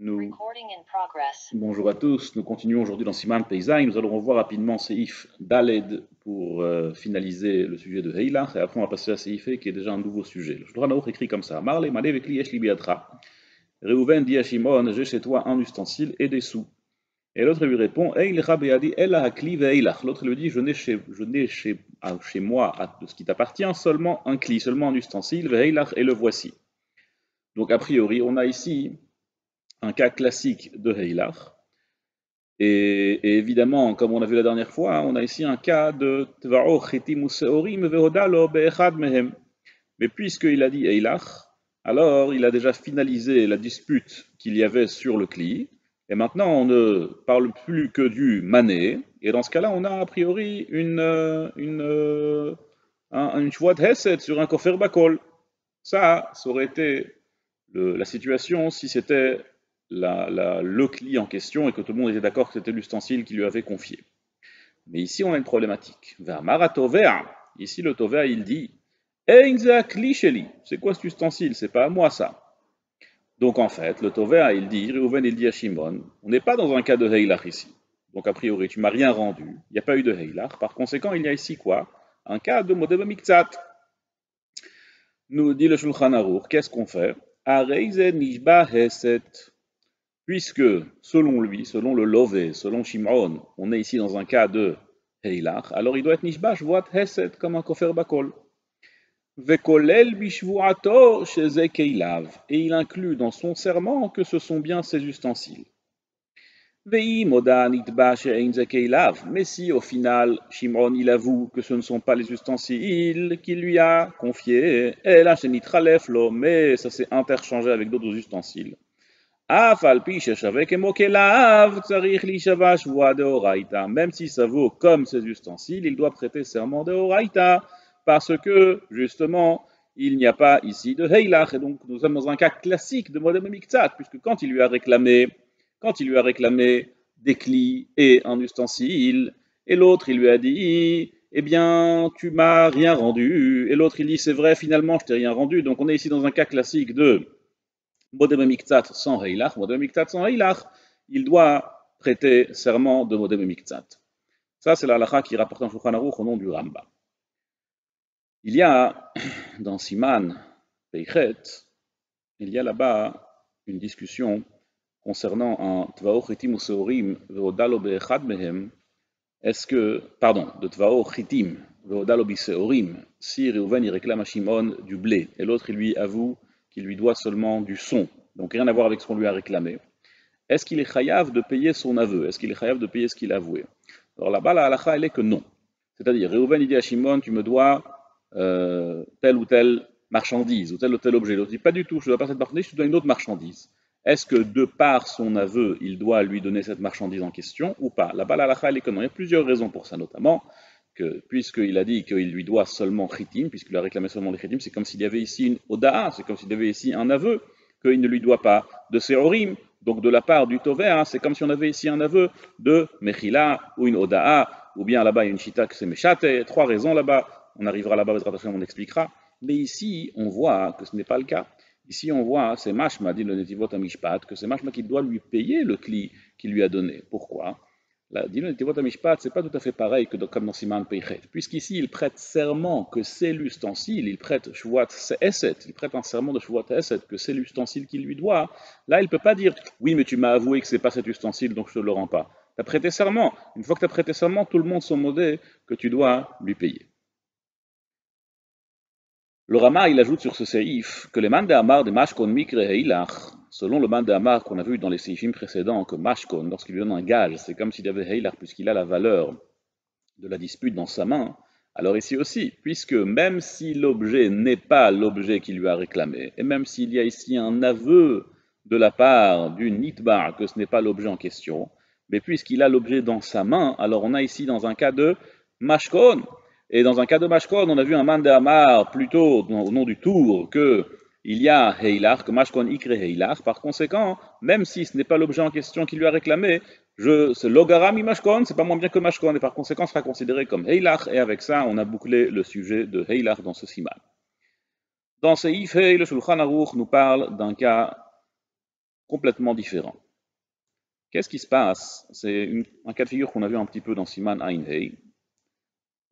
Nous... Bonjour à tous, nous continuons aujourd'hui dans Siman Peizaï. Nous allons revoir rapidement Seif Daled pour finaliser le sujet de Heilach, et après on va passer à Seif qui est déjà un nouveau sujet. Le Shulchan Aruch écrit comme ça: Marle Male Vekli Yesh Li Biatra. Reuven dit à Shimon: j'ai chez toi un ustensile et des sous. Et l'autre lui répond: Eilecha Beadi Ela Hakli Veilach. L'autre lui dit: je n'ai chez moi, de ce qui t'appartient, seulement un cli, seulement un ustensile, Veilach, et le voici. Donc a priori, on a ici un cas classique de Heilach. Et évidemment, comme on a vu la dernière fois, on a ici un cas de Tva'o Chitim Useorim Vehodalo Be'echad Mehem. Mais puisqu'il a dit Heilach, alors il a déjà finalisé la dispute qu'il y avait sur le Kli, et maintenant on ne parle plus que du mané, et dans ce cas-là, on a a priori une Shvuat Hesed sur un Kofer Bakol. Ça aurait été la situation si c'était le Kli en question et que tout le monde était d'accord que c'était l'ustensile qui lui avait confié. Mais ici, on a une problématique. Ici, le Tovea, il dit: c'est quoi cet ustensile? C'est pas à moi ça. Donc en fait, le Tovea, il dit, Reuven, il dit à Shimon: on n'est pas dans un cas de Heilach ici. Donc a priori, tu m'as rien rendu. Il n'y a pas eu de Heilach. Par conséquent, il y a ici quoi? Un cas de Modeh B'Miktsat. Nous dit le Shulchan Aruch, qu'est-ce qu'on fait? Puisque, selon lui, selon le Lové, selon Shimon, on est ici dans un cas de Heilach, alors il doit être Nishba Shvuat Hesed, comme un Kofer Bakol. Vekolel Bishvuato Sheze Keilav, et il inclut dans son serment que ce sont bien ses ustensiles. Vei Moda Nitba She'ein Ze Keilav, mais si au final Shimon il avoue que ce ne sont pas les ustensiles qu'il lui a confiés, et là chez Nitraleflo, mais ça s'est interchangé avec d'autres ustensiles. Même si ça vaut comme ces ustensiles, il doit prêter serment de Horaïta, parce que, justement, il n'y a pas ici de Heilach, et donc nous sommes dans un cas classique de Modeh B'Miktsat, puisque quand il lui a réclamé des clis et un ustensile, et l'autre il lui a dit: eh bien, tu m'as rien rendu, et l'autre il dit: c'est vrai, finalement je t'ai rien rendu. Donc on est ici dans un cas classique de Modeh B'Miktsat sans Heilach. Modeh B'Miktsat sans Heilach, il doit prêter serment de Modeh B'Miktsat. Ça, c'est la halakha qui rapporte en Shulchan Aruch au nom du Ramba. Il y a, dans Siman Peichet, il y a là-bas une discussion concernant un Tva'o Chitim Useorim Ve'odalo Be'echad Mehem. Est-ce que, pardon, de Tva'o Chitim Ve'odalo Biseorim, si Reuven il réclame à Shimon du blé, et l'autre il lui avoue qu'il lui doit seulement du son, donc rien à voir avec ce qu'on lui a réclamé, est-ce qu'il est chayav de payer son aveu? Est-ce qu'il est chayav de payer ce qu'il a avoué? Alors là-bas, la halakha, elle est que non. C'est-à-dire, Reuven il dit à Shimon: tu me dois telle ou telle marchandise, ou tel objet. L'autre dit: pas du tout, je ne dois pas cette marchandise, je te dois une autre marchandise. Est-ce que de par son aveu, il doit lui donner cette marchandise en question ou pas? Là-bas, la halakha, elle est que non. Il y a plusieurs raisons pour ça, notamment que, puisqu'il a dit qu'il lui doit seulement chitim, puisqu'il a réclamé seulement les chitim, c'est comme s'il y avait ici une oda'a, c'est comme s'il y avait ici un aveu, qu'il ne lui doit pas de seorim, donc de la part du Tovea, c'est comme si on avait ici un aveu de mechila, ou une oda'a, ou bien là-bas il y a une chita que c'est meshate, trois raisons là-bas, on arrivera là-bas, on expliquera, mais ici on voit que ce n'est pas le cas. Ici on voit, c'est Mashma, dit le Netivot Amishpat, que c'est Mashma qui doit lui payer le cli qu'il lui a donné. Pourquoi? La dit le Netivot Amishpat, c'est pas tout à fait pareil que comme dans Siman Peichet, puisqu'ici il prête serment que c'est l'ustensile, il prête Shvuat Eset, il prête un serment de Shvuat Eset, que c'est l'ustensile qu'il lui doit. Là il ne peut pas dire: oui mais tu m'as avoué que c'est pas cet ustensile donc je te le rends pas. Tu as prêté serment, une fois que tu as prêté serment, tout le monde s'en modé que tu dois lui payer. Le Rama, il ajoute sur ce séif que les man de Amar de Mashkon Mikre Heilach, selon le man de Amar qu'on a vu dans les séifim précédents, que Mashkon, lorsqu'il lui donne un gage, c'est comme s'il y avait Heilach, puisqu'il a la valeur de la dispute dans sa main. Alors ici aussi, puisque même si l'objet n'est pas l'objet qu'il lui a réclamé, et même s'il y a ici un aveu de la part du Nitbar que ce n'est pas l'objet en question, mais puisqu'il a l'objet dans sa main, alors on a ici dans un cas de Mashkon. Et dans un cas de Mashkon, on a vu un man de Amar plutôt au nom du tour que il y a Heilach, que Mashkon ikre Heilach. Par conséquent, même si ce n'est pas l'objet en question qui lui a réclamé, c'est Logarami Mashkon, c'est pas moins bien que Mashkon, et par conséquent sera considéré comme Heilach, et avec ça, on a bouclé le sujet de Heilach dans ce siman. Dans Seif Hei, le Shulchan Aruch nous parle d'un cas complètement différent. Qu'est-ce qui se passe? C'est un cas de figure qu'on a vu un petit peu dans Siman Ain Hei.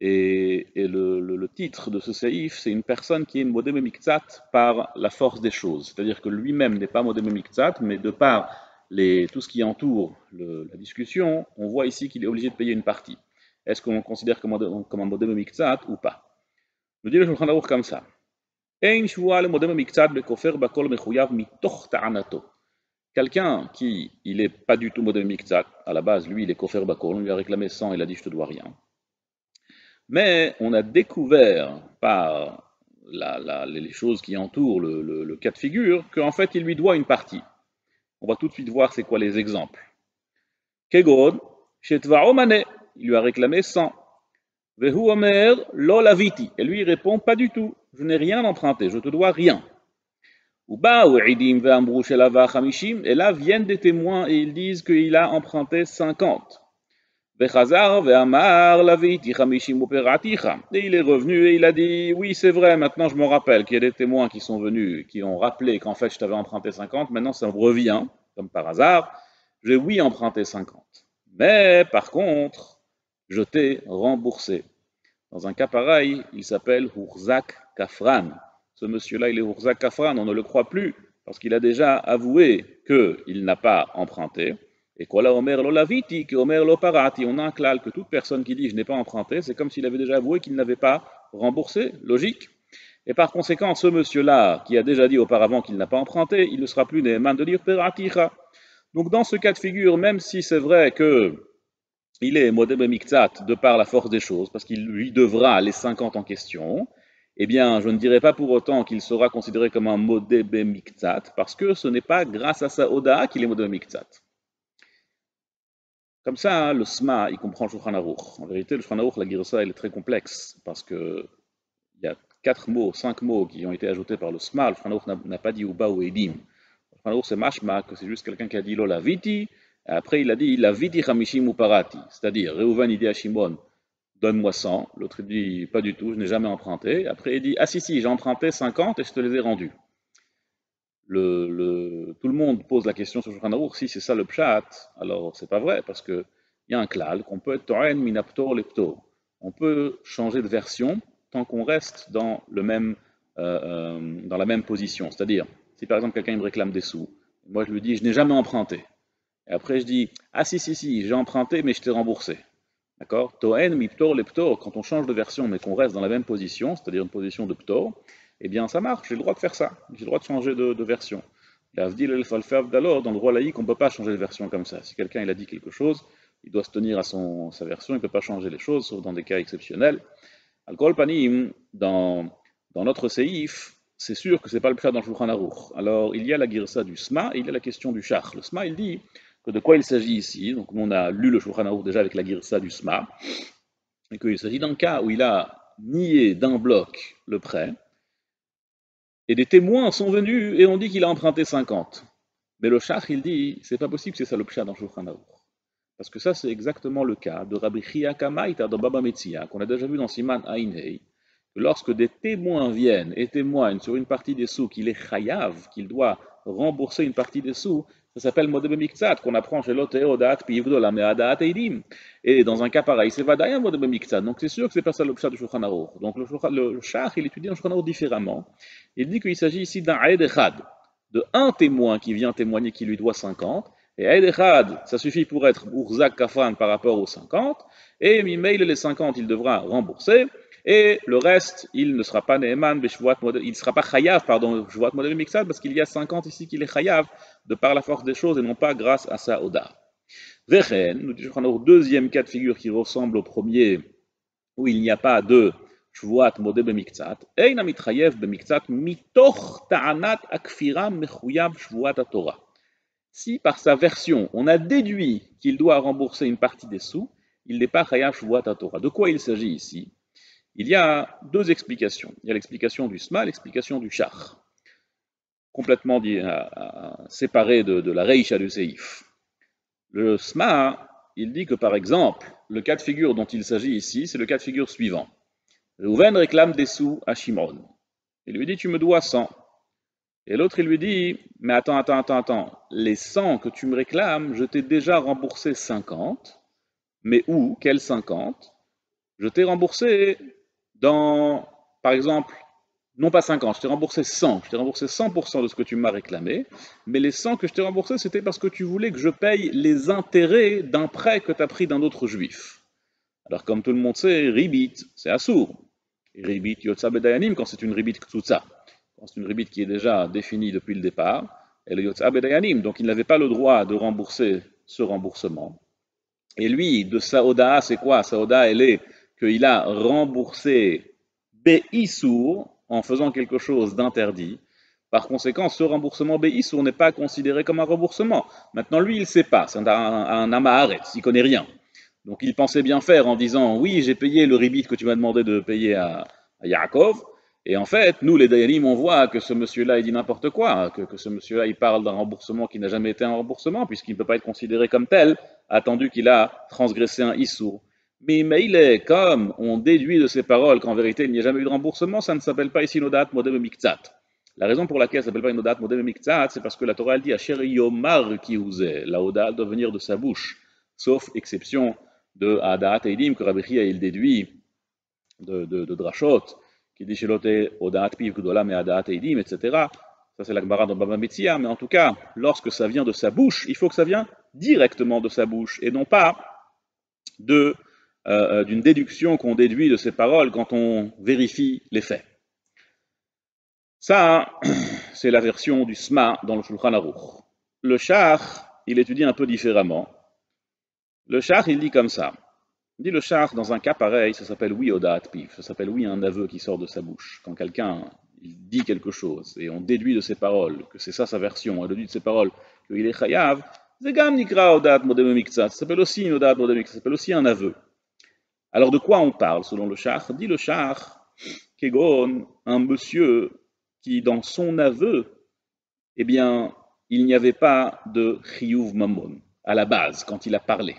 Et le titre de ce séif, c'est une personne qui est modé miktsat par la force des choses. C'est-à-dire que lui-même n'est pas modé miktsat, mais de par tout ce qui entoure la discussion, on voit ici qu'il est obligé de payer une partie. Est-ce qu'on le considère comme un modé miktsat ou pas? Nous dit le Shulchan Aruch comme ça. Quelqu'un qui, il n'est pas du tout modé miktsat, à la base, lui, il est kofer bakol, on lui a réclamé 100, il a dit je te dois rien. Mais on a découvert par les choses qui entourent le cas de figure qu'en fait il lui doit une partie. On va tout de suite voir c'est quoi les exemples. Kegod, Shetvao Mane, il lui a réclamé 100. Vehu Omer, Lo Laviti. Et lui il répond pas du tout, je n'ai rien emprunté, je te dois rien. Et là viennent des témoins et ils disent qu'il a emprunté 50. Et il est revenu et il a dit, oui c'est vrai, maintenant je me rappelle qu'il y a des témoins qui sont venus, qui ont rappelé qu'en fait je t'avais emprunté 50, maintenant ça me revient, comme par hasard, j'ai oui emprunté 50. Mais par contre, je t'ai remboursé. Dans un cas pareil, il s'appelle Hurzak Kafran. Ce monsieur-là, il est Hurzak Kafran, on ne le croit plus, parce qu'il a déjà avoué qu'il n'a pas emprunté. Et quoi là, Omer lo laviti, que Omer lo parati, on a un klal que toute personne qui dit je n'ai pas emprunté, c'est comme s'il avait déjà avoué qu'il n'avait pas remboursé, logique. Et par conséquent, ce monsieur-là, qui a déjà dit auparavant qu'il n'a pas emprunté, il ne sera plus Ne'eman de dire peraticha. Donc dans ce cas de figure, même si c'est vrai que il est modé bemiktsat de par la force des choses, parce qu'il lui devra les 50 en question, eh bien, je ne dirais pas pour autant qu'il sera considéré comme un modé bemiktsat, parce que ce n'est pas grâce à sa oda qu'il est modé bemiktsat. Comme ça, hein, le Sma, il comprend le Shulchan Aruch. En vérité, le Shulchan Aruch, la Girsa, elle est très complexe, parce que il y a 5 mots qui ont été ajoutés par le Sma. Le Shulchan Aruch n'a pas dit Uba ou Edim. Le Shulchan Aruch, c'est Mashma, que c'est juste quelqu'un qui a dit Lola Viti, et après il a dit La Viti Hamishim ou Parati. C'est-à-dire, Reuven, il dit à Shimon, donne-moi 100. L'autre, il dit, pas du tout, je n'ai jamais emprunté. Après, il dit, ah si, j'ai emprunté 50 et je te les ai rendus. Tout le monde pose la question sur Shulchan Aruch, si c'est ça le pshat, alors c'est pas vrai, parce qu'il y a un klal qu'on peut être to'en minaptor leptor. On peut changer de version tant qu'on reste dans la même position. C'est-à-dire, si par exemple quelqu'un me réclame des sous, moi je lui dis je n'ai jamais emprunté. Et après je dis ah si, j'ai emprunté mais je t'ai remboursé. D'accord? To'en miptor leptor, quand on change de version mais qu'on reste dans la même position, c'est-à-dire une position de ptor, eh bien ça marche, j'ai le droit de faire ça, j'ai le droit de changer de version. Dans le droit laïque, on ne peut pas changer de version comme ça. Si quelqu'un il a dit quelque chose, il doit se tenir à sa version, il ne peut pas changer les choses, sauf dans des cas exceptionnels. Al-Kol Panim, dans notre séif, c'est sûr que ce n'est pas le pshat dans le Shulchan Aruch. Alors, il y a la girsa du Sma et il y a la question du Shach. Le Sma, il dit que de quoi il s'agit ici. Donc, on a lu le Shulchan Aruch déjà avec la girsa du Sma, et qu'il s'agit d'un cas où il a nié d'un bloc le prêt, et des témoins sont venus et ont dit qu'il a emprunté 50. Mais le Shach, il dit, c'est pas possible que c'est ça le pshat dans le Shulchan Aruch. Parce que ça, c'est exactement le cas de Rabbi Chia Kamaïta dans Baba Metzia, qu'on a déjà vu dans Siman Ain Hei, que lorsque des témoins viennent et témoignent sur une partie des sous qu'il est chayav, qu'il doit rembourser une partie des sous, ça s'appelle Modebe Miktsat, qu'on apprend chez l'Oteodat, Piyivdola Meadat Eidim. Et dans un cas pareil, c'est Vadaya Modebe Miktsat. Donc c'est sûr que c'est pas ça le pshat du Shulchan Aruch. Donc le Shach, il étudie le Shulchan Aruch différemment. Il dit qu'il s'agit ici d'un Aed Echad, de un témoin qui vient témoigner qui lui doit 50, et Aed Echad, ça suffit pour être Urzak Kafan par rapport aux 50, et Mimail les 50, il devra rembourser, et le reste, il ne sera pas Ne'eman, il ne sera pas Chayav, pardon, Shvuat Model Mixad, parce qu'il y a 50 ici qu'il est Chayav, de par la force des choses, et non pas grâce à sa Oda. Vechen, nous disons au deuxième cas de figure qui ressemble au premier, où il n'y a pas de Shvuat Model Bemiktsat, Ein Amitrayev Bemiktsat, Mitoch Ta'anat Akfira Mechuyav Shvuat Torah. Si par sa version, on a déduit qu'il doit rembourser une partie des sous, il n'est pas Chayav Shvuat Torah. De quoi il s'agit ici? Il y a deux explications. Il y a l'explication du Sma, l'explication du Shach, complètement séparée de la Reisha du Seif. Le Sma, il dit que par exemple, le cas de figure dont il s'agit ici, c'est le cas de figure suivant. Reuven réclame des sous à Shimon. Il lui dit, tu me dois 100. Et l'autre, il lui dit, mais attends, les 100 que tu me réclames, je t'ai déjà remboursé 50, mais où? Quels 50? Je t'ai remboursé dans, par exemple, non pas 50, je t'ai remboursé 100, je t'ai remboursé 100% de ce que tu m'as réclamé, mais les 100 que je t'ai remboursé, c'était parce que tu voulais que je paye les intérêts d'un prêt que tu as pris d'un autre juif. Alors comme tout le monde sait, ribit, c'est assour. Ribit yotza bedayanim quand c'est une ribit ktutza. Quand c'est une ribit qui est déjà définie depuis le départ, elle est yotza bedayanim, donc il n'avait pas le droit de rembourser ce remboursement. Et lui, de sa oda, c'est quoi? Sa oda, elle est qu'il a remboursé Be'issour en faisant quelque chose d'interdit. Par conséquent, ce remboursement Be'issour n'est pas considéré comme un remboursement. Maintenant, lui, il ne sait pas, c'est un Amaharetz, il ne connaît rien. Donc il pensait bien faire en disant oui, j'ai payé le ribit que tu m'as demandé de payer à Yaakov. Et en fait, nous les Dayanim, on voit que ce monsieur-là, il dit n'importe quoi, que ce monsieur-là, il parle d'un remboursement qui n'a jamais été un remboursement, puisqu'il ne peut pas être considéré comme tel, attendu qu'il a transgressé un issour. Mais il est comme on déduit de ces paroles qu'en vérité il n'y a jamais eu de remboursement, ça ne s'appelle pas ici Nodat Modem Miktzat. La raison pour laquelle ça ne s'appelle pas une Nodat Modem Miktzat, c'est parce que la Torah elle dit Asher Yomar ki ouzeh, la Oda doit venir de sa bouche, sauf exception de Adat Eidim que Rabbi Chia il déduit de Drashot, qui dit Shelote Odat Piv Gdola me Adat Eidim, etc. Ça c'est la Gemara dans Baba Metzia, mais en tout cas, lorsque ça vient de sa bouche, il faut que ça vienne directement de sa bouche et non pas d'une déduction qu'on déduit de ces paroles quand on vérifie les faits. Ça, c'est la version du Sma dans le Shulchan Aruch. Le Shach, il étudie un peu différemment. Le Shach, il dit comme ça. Il dit le Shach, dans un cas pareil, ça s'appelle oui Odat Pif, ça s'appelle oui un aveu qui sort de sa bouche. Quand quelqu'un il dit quelque chose et on déduit de ses paroles que c'est ça sa version, on déduit de ses paroles qu'il est chayav, c'est gam nikra Odat Modem Miktzat, ça s'appelle aussi une Odat Modem Miktzat, ça s'appelle aussi un aveu. Alors de quoi on parle selon le Shach? Dit le Shach, Kegon, un monsieur qui dans son aveu, eh bien, il n'y avait pas de chiyuv mamon à la base quand il a parlé.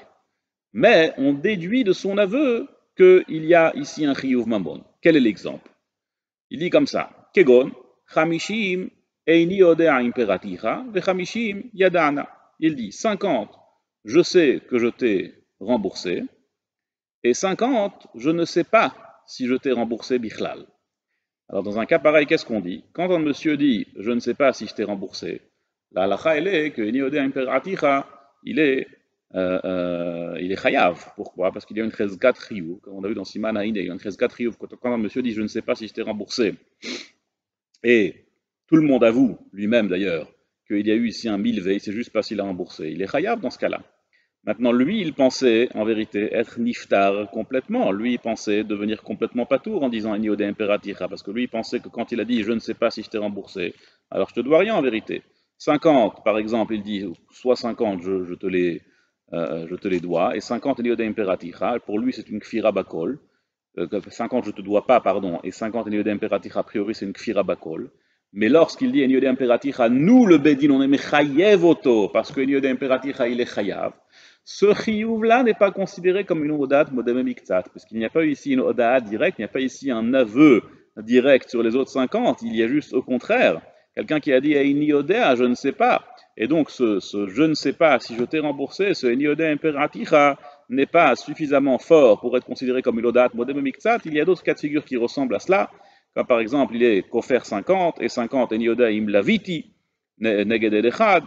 Mais on déduit de son aveu qu'il y a ici un chiyuv mamon. Quel est l'exemple? Il dit comme ça, Kegon, chamishim eini odea imperaticha, ve chamishim yadana. Il dit 50, je sais que je t'ai remboursé, et 50, je ne sais pas si je t'ai remboursé bichlal. Alors dans un cas pareil, qu'est-ce qu'on dit? Quand un monsieur dit je ne sais pas si je t'ai remboursé, la halacha elle est que Eniodea imperaticha, il est chayav. Pourquoi? Parce qu'il y a une chesgat chiyuv, comme on a vu dans Siman Haïn, il y a une chesgat chiyuv. Quand un monsieur dit je ne sais pas si je t'ai remboursé, et tout le monde avoue, lui-même d'ailleurs, qu'il y a eu ici un milvé, il ne sait juste pas s'il a remboursé, il est chayav dans ce cas-là. Maintenant, lui, il pensait, en vérité, être niftar complètement. Lui, il pensait devenir complètement patour en disant Eniode imperatira, parce que lui, il pensait que quand il a dit je ne sais pas si je t'ai remboursé, alors je te dois rien en vérité. 50, par exemple, il dit soit 50, je te les dois, et 50 Eniode imperatira, pour lui, c'est une kfira bakol. 50 je te dois pas, pardon, et 50 Eniode imperatira, a priori, c'est une kfira bakol. Mais lorsqu'il dit Eniode imperatira, nous, le Bedin, on est mechayev auto, parce que Eniode imperatira, il est chayav. Ce chiyuv-là n'est pas considéré comme une odat modem miktzat, parce qu'il n'y a pas ici une odat directe, il n'y a pas ici un aveu direct sur les autres 50, il y a juste au contraire, quelqu'un qui a dit Eini odea, je ne sais pas, et donc ce je ne sais pas si je t'ai remboursé, ce Eini odea imperaticha n'est pas suffisamment fort pour être considéré comme une odat modem miktzat. Il y a d'autres cas de figure qui ressemblent à cela, comme par exemple il est kofer 50, et 50 Eini odea imlaviti, neged edechad,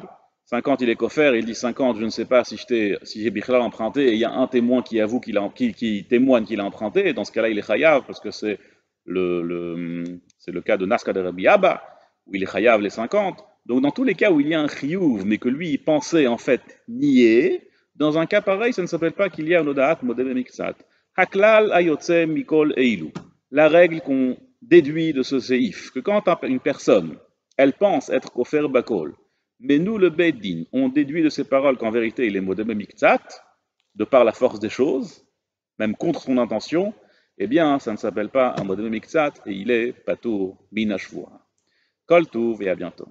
50 il est coffert, il dit 50, je ne sais pas si j'ai Bichlal emprunté, et il y a un témoin qui avoue qui témoigne qu'il a emprunté, et dans ce cas-là il est chayav, parce que c'est le cas de Naska de Rabbi Abba, où il est chayav les 50. Donc dans tous les cas où il y a un chiyuv, mais que lui il pensait en fait nier, dans un cas pareil, ça ne s'appelle pas qu'il y a un odaat modem miktzat. Haklal ayotse mikol eilu. La règle qu'on déduit de ce séif, que quand une personne, elle pense être kofer bakol, mais nous, le Beddin, on déduit de ces paroles qu'en vérité, il est modem miktzat, de par la force des choses, même contre son intention, eh bien, ça ne s'appelle pas un modem miktzat, et il est patour binashvoa. Kol touv et à bientôt.